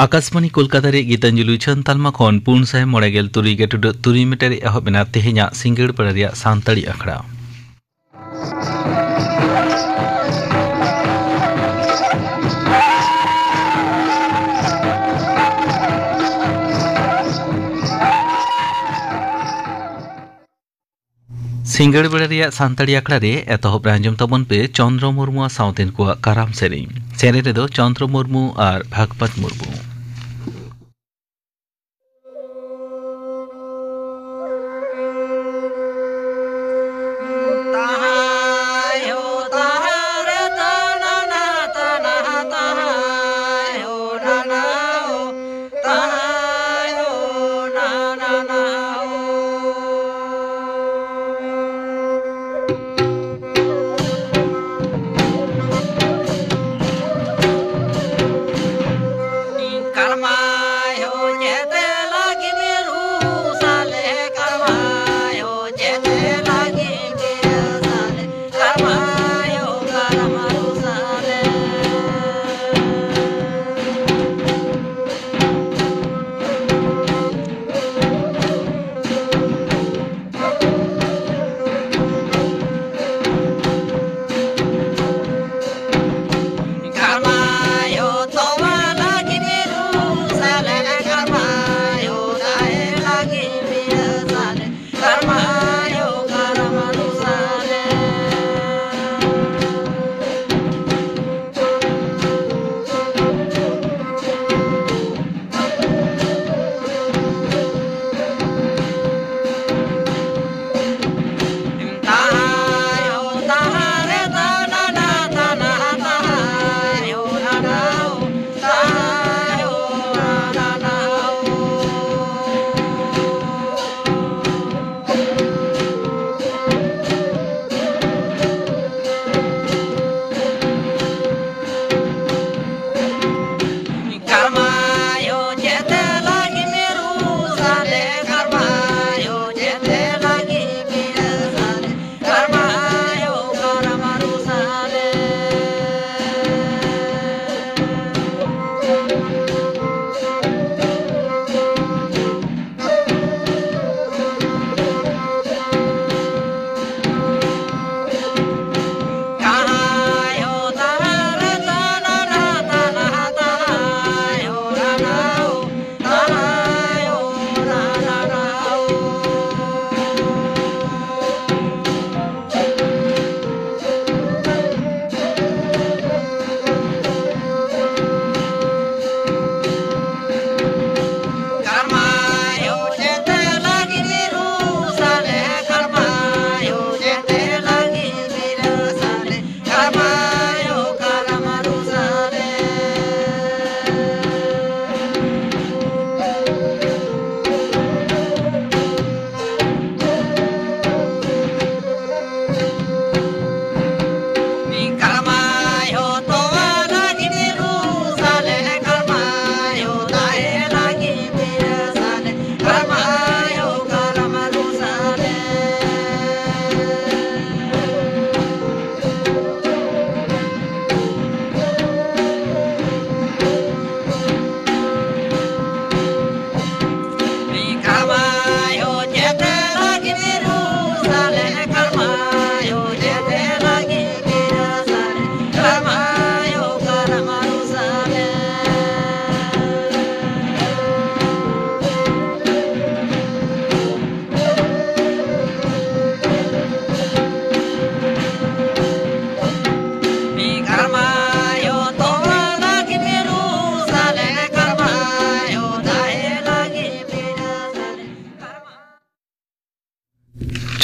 आकाशवाणी कोलकाता रे गीतांजलि छन तालमा खन पुन साय मोड़ेगेल तुरी मीटर एहबना तेहेኛ सिंगड़ पड़रिया सांताड़ी अखड़ा सिंगड़ बेड़ा सांताड़ी आखड़ा रे एतहब आंजम तबन पे चंद्र मुर्मू साउतेन को काराम सेरें रेदो चंद्र मुर्मू और भागवत मुर्मू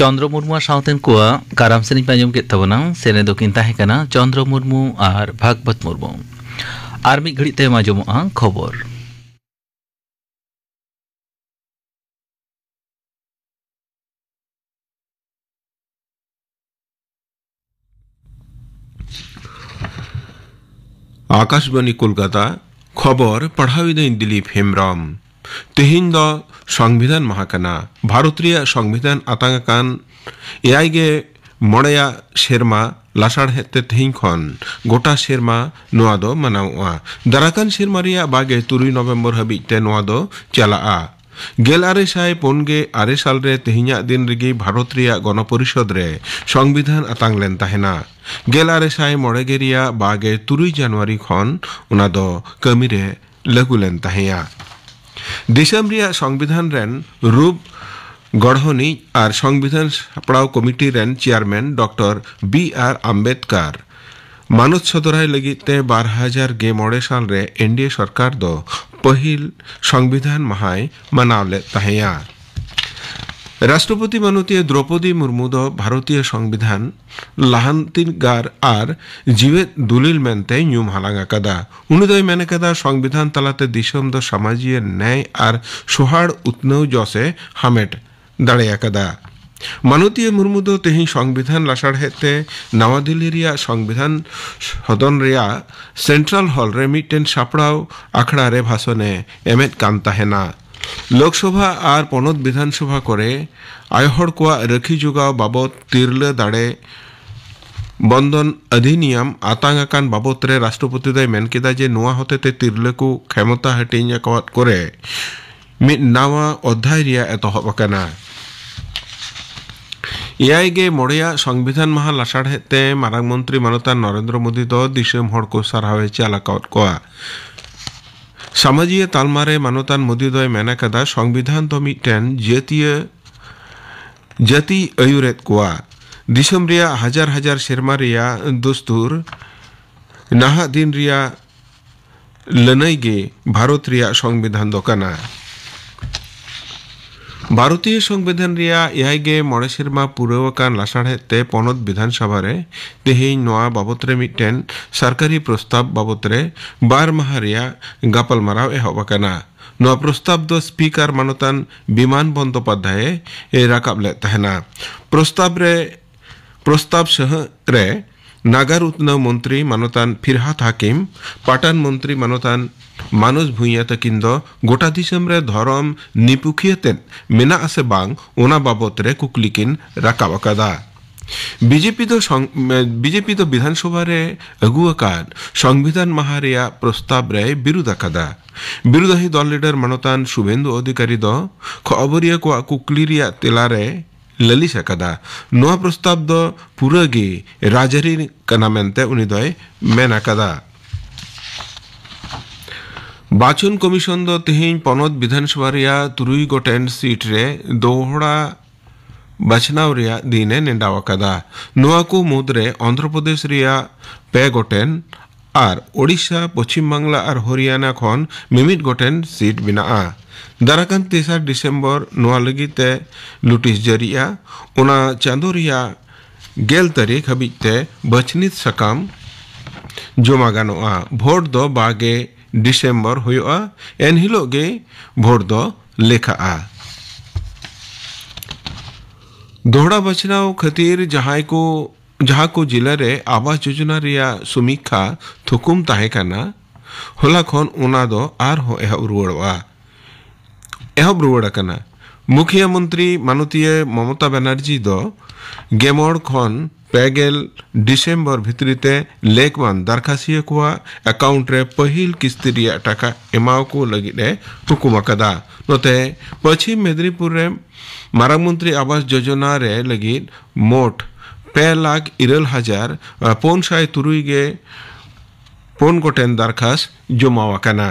चंद्र मुर्मू साउतेन को काराम सेनी पाजम के तबना सेने दोकिन ताहेकना चंद्र मुर्मू और भागवत मुर्मू और मिद घड़ी ते माजमोआ खबर आकाशवाणी कोलकाता खबर पढ़ावी दिन दिलीप हेम्ब्रम तेहिन द संविधान महाकाना भारत रे संविधान आतांगाकान एआईगे मोड़ेया शेरमा लासाड़ हेते तेहिं खन गोटा शेरमा नोआ दो मनाओआ दाराकान शेरमा रिया बागे 3 नवंबर हबीते नोआ दो चलाआ गेल आरे साय पुनगे आरे साल रे तेहिंया दिन रिगी भारत रिया गणपरिषद रे संविधान आतांग लेन ताहेना गेल आरे साय मोड़ेगे रिया बागे 3 जनवरी खन उना दो कमी रे लागू लेन ताहेया दिसम रिया संविधान रेन रूप गढ़हनी और संविधान सापड़ाव कमिटी रेन चेयरमैन डॉक्टर बी.आर. आम्बेडकर मानद सदराय लगिते 2016 साल रे एनडीए सरकार दो पहिल संविधान माहाय मनावले ताहेया राष्ट्रपति माननीय द्रौपदी मुर्मू दो भारतीय संविधान लाहांतिगार आर जीवे दुलिल मेनते ᱧᱩᱢ हालांग कदा उनी दो मेने कदा संविधान तलाते दिसम दो समाजीय न्याय आर सोहाड़ उतनव जसे हामेट दाड़ेया कदा माननीय मुर्मू दो तेही संविधान लासाड़ हेते नवा दिल्ली रिया संविधान सदन रिया सेंट्रल हॉल रे मिटेन सापड़ाव आखड़ा रे भाषणे एमेट कान ताहेना लोकसभा और पनत विधानसभा करे आयहड़ को रखी जुगाव बाबत तिरले दाड़े बंधन अधिनियम आतांगाकान बाबत रे राष्ट्रपति दय मेन केदा जे नोआ होतेते तिरले को क्षमता हटिंग करे मिद नावा अध्याय रिया एतहब अकाना इयागे मोड़िया संविधान माहा लासाड़ हेते मारांग मंत्री मानता नरेंद्र मोदी दो दिसम हड़ को सारहावे चालाकावत कोआ सामाजिक तालमारे मानतान मोदी दय मेना कदा संविधान तो मिटेन जाति अयुरेत कोआ दिसम रिया हजार हजार शेरमा रिया दस्तूर नाहा दिन रिया लनईगे भारत रिया संविधान दोकाना भारतीय संविधान रिया इयागे मोड़े शेरमा पुरवकान लासाड़ हेते पनत विधानसभा रे तेहिं नोआ बाबत रे मिटेन सरकारी प्रस्ताव बाबत रे 12 माह रिया गापलमाराव एहब अकाना नोआ प्रस्ताव दो स्पीकर मानतान विमान बंदोपाध्याय राकाब ले तहना प्रस्ताव सह रे नागार उत्नव मंत्री मानतान फिरहात हाकिम पाटान मंत्री मानतान मानुष भुइया तकिन दो गोटा दिसम रे धरम निपुखियतेन मेना आसे बांग ओना बाबत रे कुकलिकिन राकाब अकादा बीजेपी तो विधानसभा रे अगुआकान संविधान माहा रिया प्रस्ताव रे विरोध अकादा विरोधी दल लीडर मानतान शुभेंदु अधिकारी दो खबरिया को कुकली रिया तेला रे ललिस अकादा नोआ प्रस्ताव दो पुरागे राजरी कना मेनते उनी दोय मेन अकादा बाचन कमिशन दो तेहिं पनत विधानसभा रिया 3 गोटेन सीट रे दोहड़ा बचनाव रिया दिने नेंडाव अकादा नोआ को मुद्रे आंध्र प्रदेश रिया 2 गोटेन और ओडिशा पश्चिम बांग्ला और हरियाणा खन मिमिट गोटेन सीट बिनाआ दाराकान 3 डिसेम्बर नोआ लगिते लुटिस जरिया ओना चांदो रिया 10 तारीख हबीते बचनित सकाम जमा गानोआ भोट दो बागे डिसेम्बर हुआ एन हिलोगे भोट दो लेखा दोहड़ा बचनाव खातिर जहाँ को जिला रे आवास योजना रिया समीक्षा थुकुम ताहे काना होला खन उना दो आर हो एहब रुवाड़ काना मुखिया मंत्री माननीय ममता बनर्जी दो गेमोड़ खन 5 डिसेम्बर भितरीते लेकमान दरखासिया को अकाउंट रे पहिल किस्ती रिया टाका एमाव को लगी रे हुकुम अकादा नोते पश्चिम मेदिनीपुर रे मारांग मंत्री आवास योजना रे लगी मोट 2,13,403 गोटेन दरखास्त जमावाकाना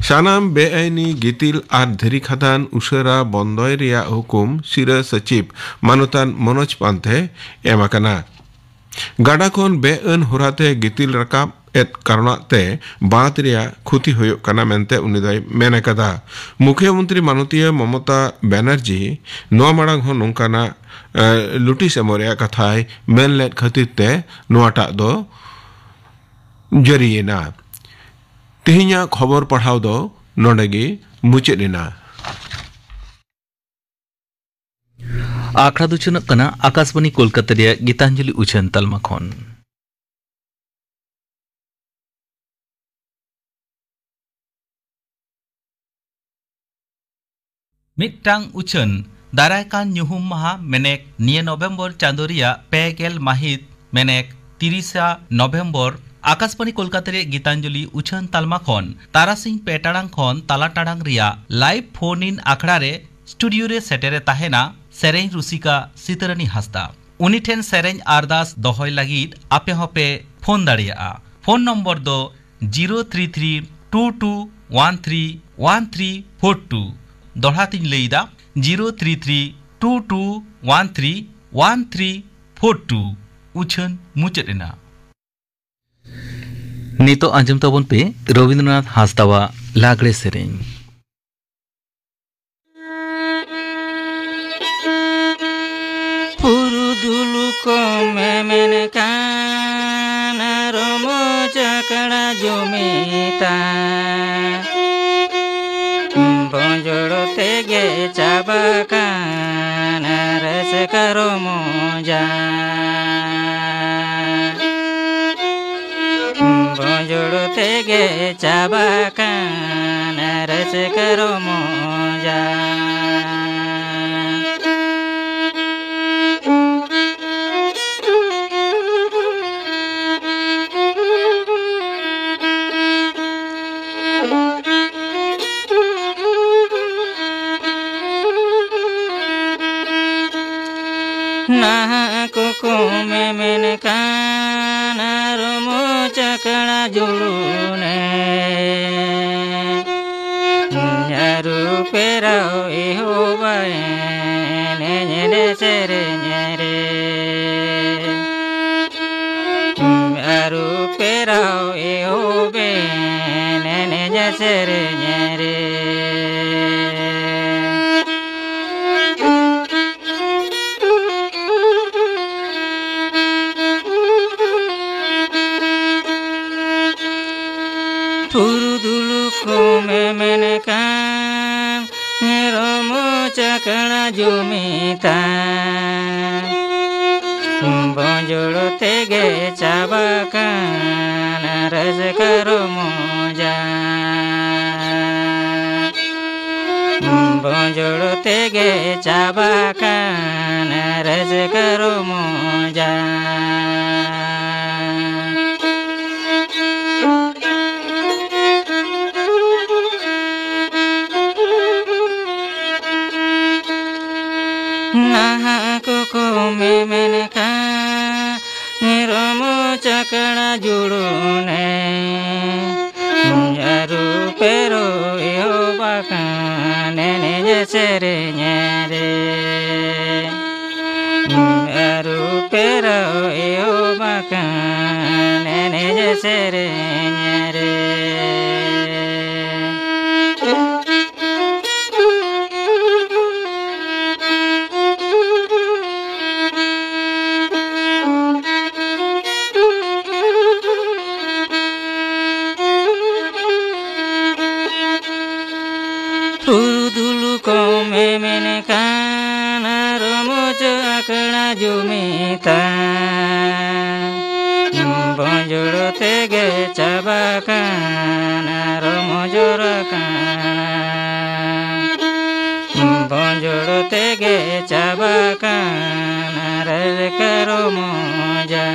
सानाम बेआईनी गितिल आर धरी खदान उशरा बंदय रिया हुकुम सिरा सचिव मानतान मनोज पांथे एमाकाना गाडा खन बेअन होराते गितिल रकाब एत कारणाते बात रिया खुती होयो काना मेनते उनी दय मेने कदा मुख्यमंत्री माननीय ममता बनर्जी नोआ माड़ांग हो नोंकाना लुटिस एमोरिया कथाय मेनलेट खतिरते नोआटा दो जरिएना तेहिया खबर पढ़ाव दो नोडेगे मुचेदना आखड़ा दुचन कना आकाशवाणी कोलकाता रिया गीतांजलि उछन तलमा खन मिट्टांग उछन दारायकान ᱧᱩᱦᱩᱢ ᱢᱟᱦᱟ ᱢᱮᱱᱮᱠ ᱱᱤᱭᱟᱹ नवेम्बर चांदो रिया पेगेल माहित मेनेक 30 नवेम्बर आकाशवाणी कोलकाता रे गीतांजलि उछन तालमा खन तारासिंह पे टाड़ांग खन ताला टाड़ांग रिया लाइव फोन इन आखड़ा रे स्टूडियो रे सेटेरे ताहेना सेरें रुसिका सितरनी हस्ता उनी ठेन सेरें आरदास दोहय लागिद आपे हपे फोन दाड़िया फोन नंबर दो 03322131342 दोहरा तीन लईदा 03322131342 उछन मुचेना नितो आंजम तबन पे रविंद्रनाथ हांसदावा लागड़े सेरें पुरुदुलु को मेमेन कान रोमो चकड़ा जुमिता बंजोड़ो तेगे चाबकान रस करो मोजा बंजोड़ो तेगे चाबकान रस करो मोजा को मेमेन कान रोमो चकड़ा जुलूने यारू पेराओ इहो बाने नेने सेरे नेरे यारू पेराओ इहो बेने नेने सेरे नेरे पुरुदुलु को मेमेन कान रोमो चकड़ा जुमिता बंजोड़ो तेगे चाबकान रस करो मोजा बंजोड़ो तेगे चाबकान रस करो मोजा को मेमेन कान रोमो चकड़ा जुड़ूने यारू पेरो इहो बाकाने ने सेरे नेरे यारू पेरो इहो बाकाने ने सेरे नेरे पुरुदुलु को मेमेन कान रोमो चकड़ा जुमिता बंजोड़ो तेगे चाबकान रोमो जोरकान बंजोड़ो तेगे चाबकान रस करो मोजा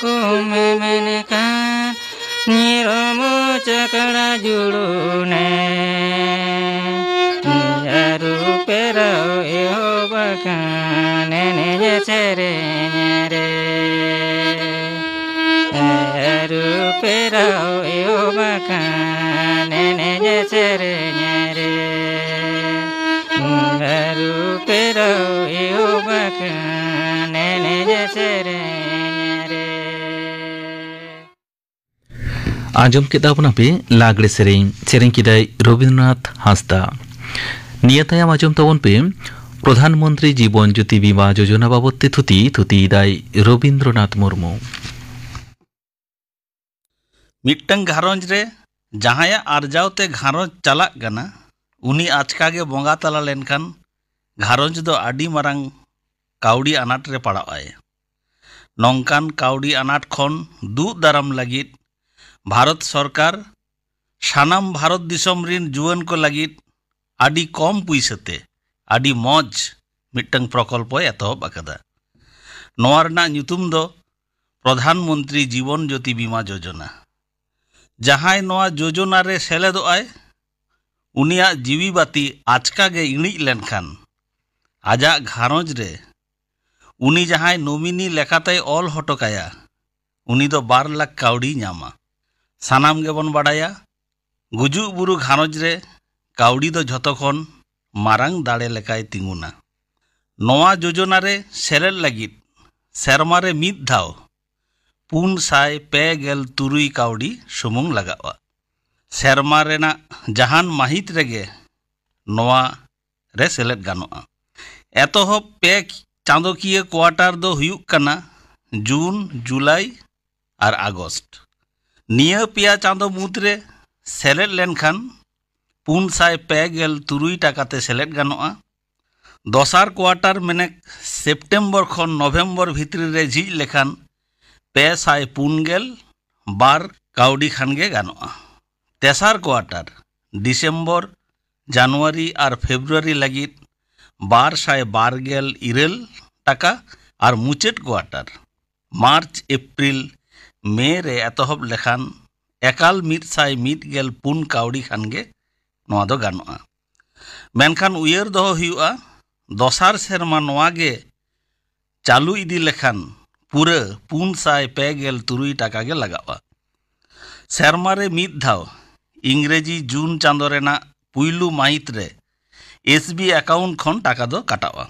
को मेमेन कान रोमो चकड़ा जुड़ूने यारू पेराओ इहो बाकाने ने सेरे नेरे यारू पेराओ इहो बाकाने ने सेरे नेरे यारू पेराओ इहो बाकाने ने सेरे आंजम के पे लागड़े सेरें किदाय रविंद्रनाथ हांसदा नियतायाम आंजम तबन पे प्रधानमंत्री जीवन ज्योति बीमा योजना बाबते थुती दाय रविंद्रनाथ मुर्मू मिट्टन घारोंज रे जहाया आरजावते घारोंज चलाक गना उनी आचका गे बोंगा तला लेनखान घारोंज दो आडी मारांग काउडी आनाट रे पड़ाय। नौकान काउडी आनाट खन दूध दाराम लगित भारत सरकार सानाम भारत दिसम रिन जुआन को लगित आदि कम पुइसते आदि मौज मिट्टंग प्रकल्प एतहब आकादा। नोआ रना ᱧᱩᱛᱩᱢ दो प्रधानमंत्री जीवन ज्योति बीमा योजना। जहां नोआ योजना रे सेलेदोआय उनिया जीवी बाती आचका गे इणिज लेनखान आजा घारोज रे उनी जहां नोमिनी लेखाते ऑल हटोकाया उनी दो 2 लाख काउडी नामा। सानाम गेबन बाडाया गुजु बुरु घारोज रे काउडी दो झतोखन मारांग दाड़े लेकाय तिंगुना। नोआ योजना रे सेलेद लगित सेरमा रे मिद धाव 457 काउडी सुमुंग लगावा। सेरमा रेना जहान माहित रेगे नोआ रे सेलेद गानोआ। एतोहब पे चांदोकिया क्वार्टर दो हुयुक कना जून जुलाई और आगस्ट। निया पिया चांदो मुद्रे सेलेद लेनखान 457 टाकाते सेलेद गानोआ। दोसार क्वार्टर मेने सेप्टेम्बर खन नवेम्बर भितरी रे झिज लेखान 542 काउडी खानगे गानोआ। तेसार क्वार्टर डिसेम्बर जानुआरी और फेब्रुआरी लगित 212 टाका और मुचाद क्वार्टर मार्च एप्रिल मे रे एतहब लेखान एकाल 114 काउडी खानगे नोआ दो गानोआ। मेनखान उयर दो हुआ दोसार सेरमा नोआ गे चालू इदी लेखान पूरा 457 टाका गे लगावा। सेरमा रे मिद धाव इंग्रेजी जून चांदो रेना पुइलू माहित रे एसबी अकाउंट खन टाका दो काटावा।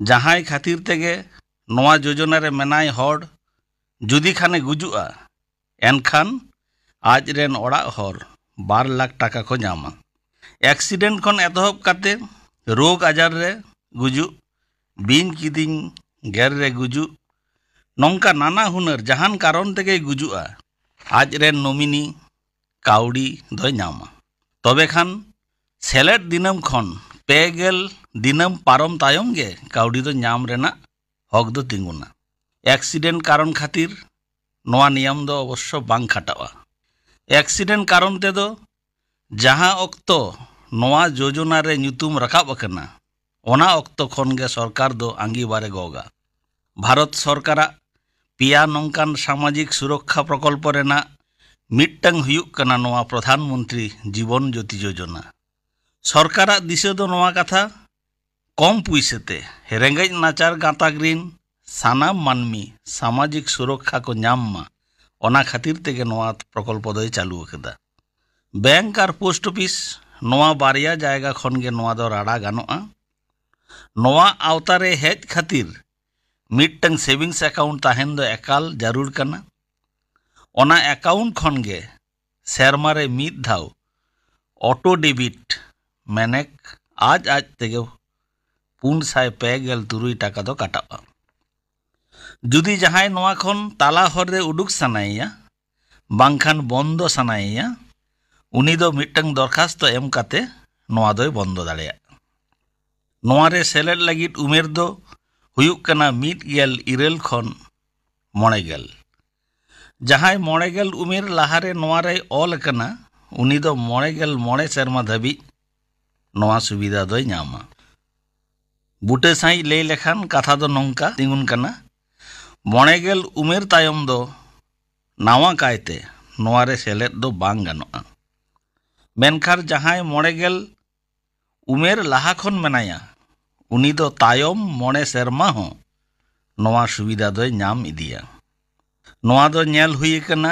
जहां खातिर तेगे नोआ योजना रे मेनाय हर जुदी खाने गुजुआ एनखान आज रेन ओड़ा हर 2 लाख टाका को नामा। एक्सीडेंट खन एतहब काते रोग आजार रे गुजु बिन किदिंग गेर रे गुजु नौका नाना हुनर जहान कारण तेगे गुजुआ आज रेन नोमिनी काउडी दो नामा। तबे खान सेलेद दिनम खन 50 दिनम पारम तायम गे काउडी दो नाम रेना हक दो तिंगुना। एक्सीडेंट कारण खातिर नोआ नियम दो अवश्य बांग खाटावा। एक्सीडेंट कारण ते दो जहां अक्तो नोआ योजना रे ᱧᱩᱛᱩᱢ रकाब अकना ओना अक्तो खन गे सरकार दो आंगी बारे गोगा। भारत सरकारा पिया नौकान सामाजिक सुरक्षा प्रकल्प रेना मिट्टंग हुयुक कना नोआ प्रधानमंत्री जीवन ज्योति योजना। सरकारा दिशा दो नोआ कथा कम पुइसते रेंगेज नाचार गाताक रिन सानाम मानमी सामाजिक सुरक्षा को नाममा ओना खातिर तेगे नोआ प्रकल्प दो चालू अकदा। बैंक और पोस्ट ऑफिस नोआ बारिया जायगा खन गे नोआ दो राडा गानोआ। नोआ आवतारे हेज खातिर मिट्टंग सेविंग्स अकाउंट ताहेन दो एकाल जरूर कना। ओना अकाउंट खन गे सेरमा रे मिद धाव ऑटो डेबिट मेनेक आज तेगे 457 टाका दो काटावा। जुदी जहां नोआ खन ताला हर रे उडुक सानाइया बांखान बंदो सानाइया उनी दो मिट्टंग दरखास्त एम काते नोआ दोय बंदो दाड़ेया। नोआ रे सेलेद लगित उमेर दो हुयुक कना 1 खन 9 जहां 9 उमेर लहारे नोआ रे ऑल कना उनी दो 9 सेरमा धाबी नोआ सुविधा दोय नामा। बुटे साई ले लेखान कथा दो नौका तिंगुन कना 9 उमेर तायम दो नावा कायते नोआ रे सेलेद दो बांग गानोआ। मेनखार जहां 9 उमेर लाहा खन मेनाया उनी दो तायम 9 सेरमा हो नोआ सुविधा दोय नाम इदिया। नोआ दो नेल हुई कना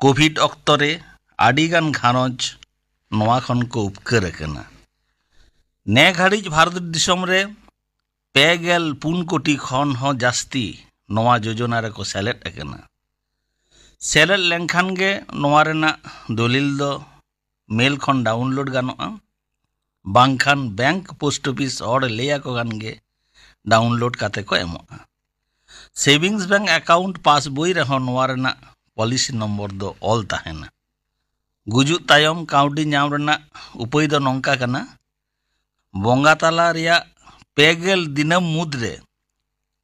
कोविड अक्तरे आडिगान घारोज नोआ खन को उपकार कना। ने घाड़ीज भारत दिसम रे 54 कोटी खन हो जास्ती नोआ योजना रे को सेलेद अकना। सेलेद लेनखान गे नोआ रेना दलिल दो मेल खन डाउनलोड गानोआ बांखान बैंक पोस्ट ऑफिस और लेया को गान गे डाउनलोड काते को एमोआ। सेविंग्स बैंक अकाउंट पास बोई रहो नोआ रेना पॉलिसी नंबर दो ऑल ताहेना। गुजु तायम काउडी नाम रेना उपाय दो नौका कना बोंगा ताला रिया पेगेल दिनम मुद्रे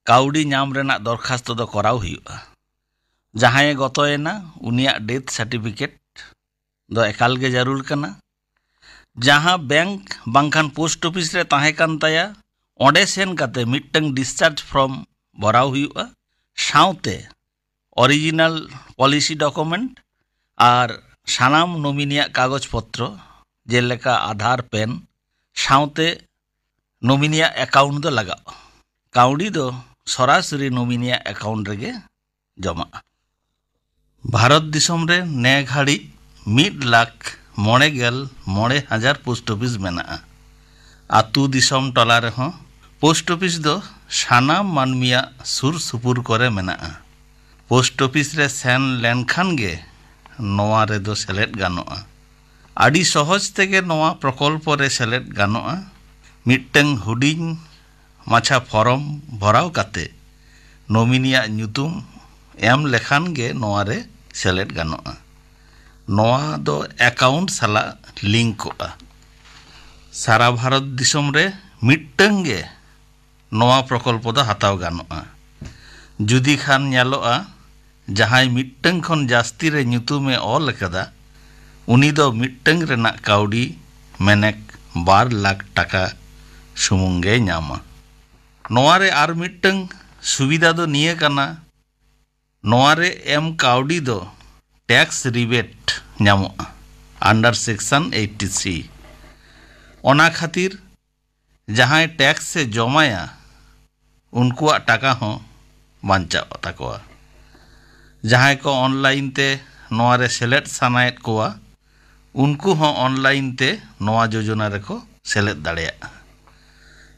काउडी नाम रेना दरखास्त दो कराव हुआ जहां गतोयना उनिया डेथ सर्टिफिकेट दो एकाल गे जरूर कना जहां बैंक बांखान पोस्ट ऑफिस रे ताहे कान ताया ओंडे सेन काते मिटंग डिस्चार्ज फॉर्म भराव हुआ साउते ओरिजिनल पॉलिसी डॉक्यूमेंट और सानाम नॉमिनिया कागज पत्र जेलेका आधार पेन साउते नॉमिनिया अकाउंट दो लगा काउडी दो सरासरी नॉमिनिया अकाउंट रेगे जमा भारत दिसम रे ने घाड़ी 1,09,9,000 पोस्ट ऑफिस मेना आतु दिसम टला रे हों पोस्ट ऑफिस दो सानाम मानमिया सुर सुपुर करे मेना पोस्ट ऑफिस रे सेन लेनखान गे नोआ रे दो सेलेट गानोआ आडी सहज तेगे नोआ प्रकल्प रे सेलेट गानोआ मिटंग हुडिंग माछा फॉर्म भराव काते नॉमिनिया ᱧᱩᱛᱩᱢ एम लेखान गे नोआ रे सेलेट गानोआ नोआ दो अकाउंट साला लिंक होआ सारा भारत दिसम रे मिटंग गे नोआ प्रकल्प दो हाताव गानोआ जुदी खान ᱧᱮᱞᱚᱜᱼᱟ जहां मिटंग खन जास्ती रे ᱧᱩᱛᱩᱢ ए ऑल कदा उनी दो मिटंग रेना काउडी मेनेक 2 लाख टाका सुमुंगे ᱧᱟᱢᱟ नोआरे आर मिटंग सुविधा दो निये कना नोआरे एम काउडी दो टैक्स रिबेट ᱧᱟᱢᱚᱜᱼᱟ अंडर सेक्शन 83 ओना खातिर जहां टैक्स से जमाया उनको टाका हो बांचा ताकोआ जहां को ऑनलाइन ते नोआरे सेलेट सानायत कोआ उनको हो ऑनलाइन ते नोआ योजना रे को सेलेट दाड़ेया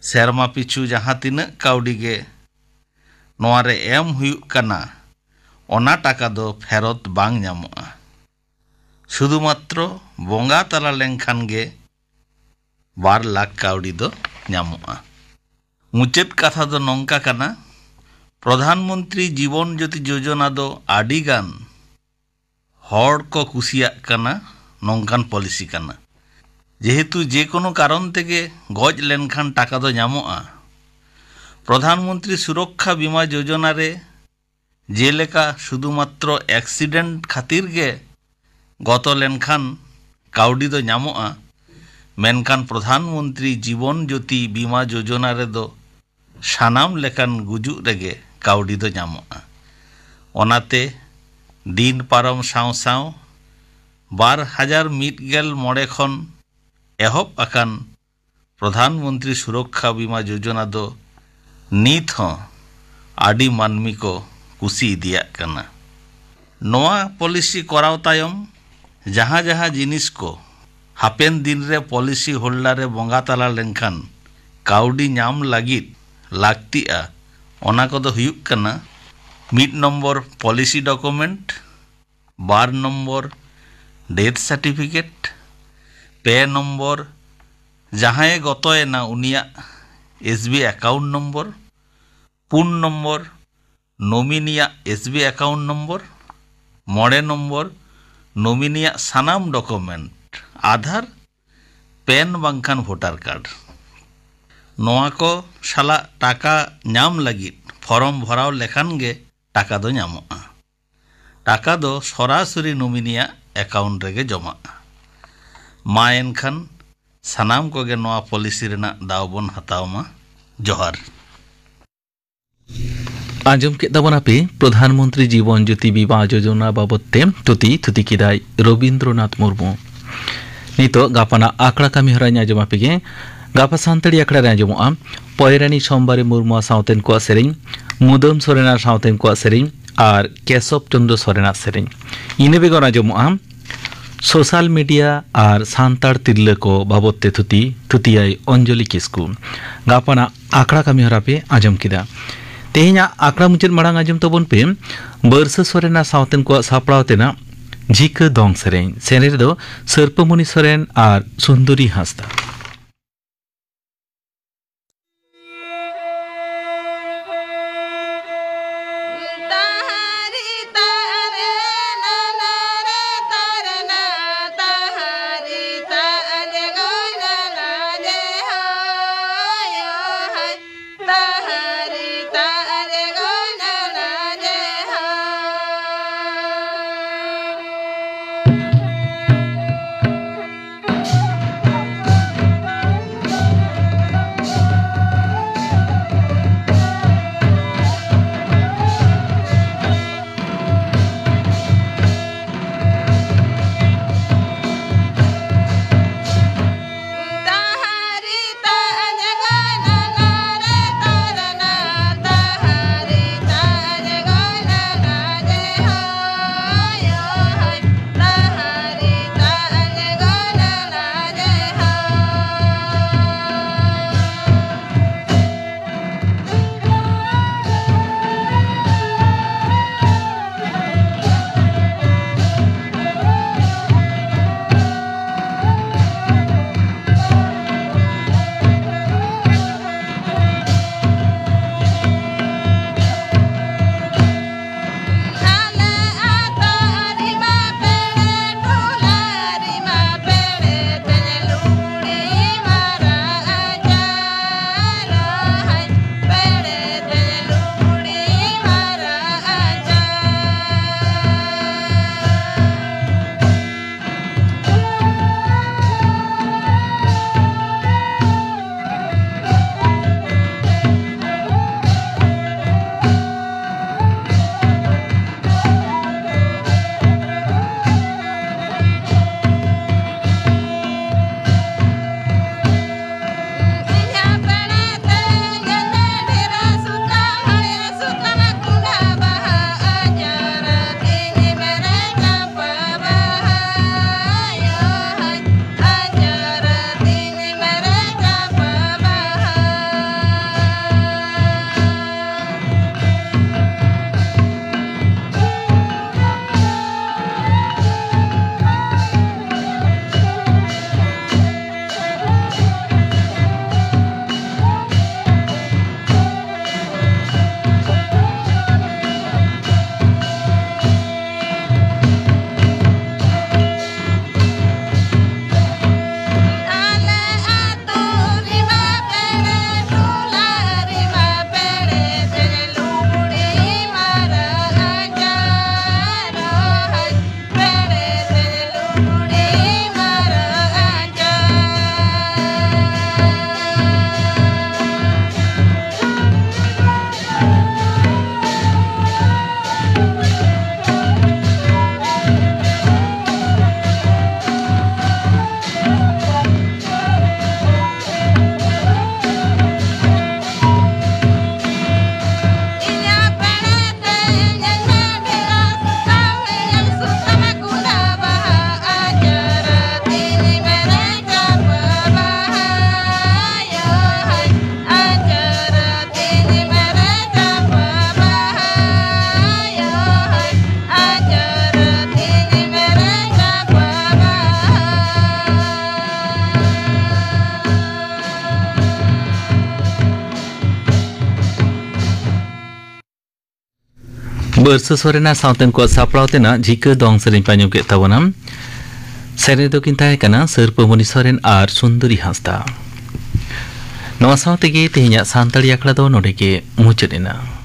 सेरमा पिछु जहां तीन काउडी गे नोआरे एम हुयुक कना ओना टाका दो फेरत बांग ᱧᱟᱢᱚᱜᱼᱟ शुधुमात्र बोंगा तला लेनखान गे 2 लाख काउडी दो ᱧᱟᱢᱚᱜᱼᱟ मुचेत कथा दो नोंका कना प्रधानमंत्री जीवन ज्योति योजना दो आडी गान हॉर को कुसिया कना नोंकान पॉलिसी कना जेहेतु जे कोनो कारण तेगे गज लेनखान टाका दो ᱧᱟᱢᱚᱜᱼᱟ प्रधानमंत्री सुरक्षा बीमा योजना रे जेलेका शुधुमात्र एक्सीडेंट खातिर गे गत लेनखान काउडी दो ᱧᱟᱢᱚᱜᱼᱟ मेनखान प्रधानमंत्री जीवन ज्योति बीमा योजना रे दो सानाम लेकान गुजु रेगे काउडी दो ᱧᱟᱢᱚᱜᱼᱟ ओनाते दिन पारम साव साव 2001 खन एहब आकान प्रधानमंत्री सुरक्षा बीमा योजना दो नीत हो आडी मानमी को कुसी दिया कना नोआ पॉलिसी कराव तायम जहां जहां जिनिस को हापेन दिन रे पॉलिसी होल्डर रे बोंगा तला लेनखान काउडी ᱧᱟᱢ लागित लागतिया ओना को दो हुयुक कना 1 number policy document 2 number death certificate 2 number जहां गतोयना उनिया एसबी अकाउंट नंबर 4 नंबर नॉमिनिया एसबी अकाउंट नंबर 9 नंबर नॉमिनिया सानाम डॉक्यूमेंट आधार पेन बांखान वोटर कार्ड नोआ को साला टाका ᱧᱟᱢ लागित फॉर्म भराव लेखान गे टाका दो ᱧᱟᱢᱚᱜᱼᱟ टाका दो सरासरी नॉमिनिया अकाउंट रेगे जमाआ मा एनखान सानाम को गे नोआ पॉलिसी रेना दावबन हतावमा जोहार आंजम के तबनापे प्रधानमंत्री जीवन ज्योति बीमा योजना बाबते तुति किदाय रवींद्रनाथ मुर्मू नितो गापाना आकड़ा कामी हरा आंजमापे गे गापा सानताड़ी आकड़ा रे आंजमोआ पयरानी सोमवारे मुर्मू साउतेन को सेरेñ मुदम सोरेना साउतेन को सेरेñ और केशव चंद्र सोरेना सेरेñ इने बेगर आंजमोआ सोशल मीडिया और सानताड़ तिरले को बाबते थुतियाय अंजलि किस्कू गापाना आकड़ा कामी हरा पे आंजम किदा तेहेña आकड़ा मुचाद माड़ांग आंजम तबन पे बरसा सोरेना साउतेन को सापड़ाव तेना झिका दंग सेरेñ सेरेñ दो सर्पमणि सोरेन और सुंदरी Hansda Bersa sorena sauten ko saplautena jika dong sering panjung ke tawanam. Sere do kintai kana serpa muni soren ar Sundari Hasda. Nawa saute ge tehnya santali akla do node ke mucedena.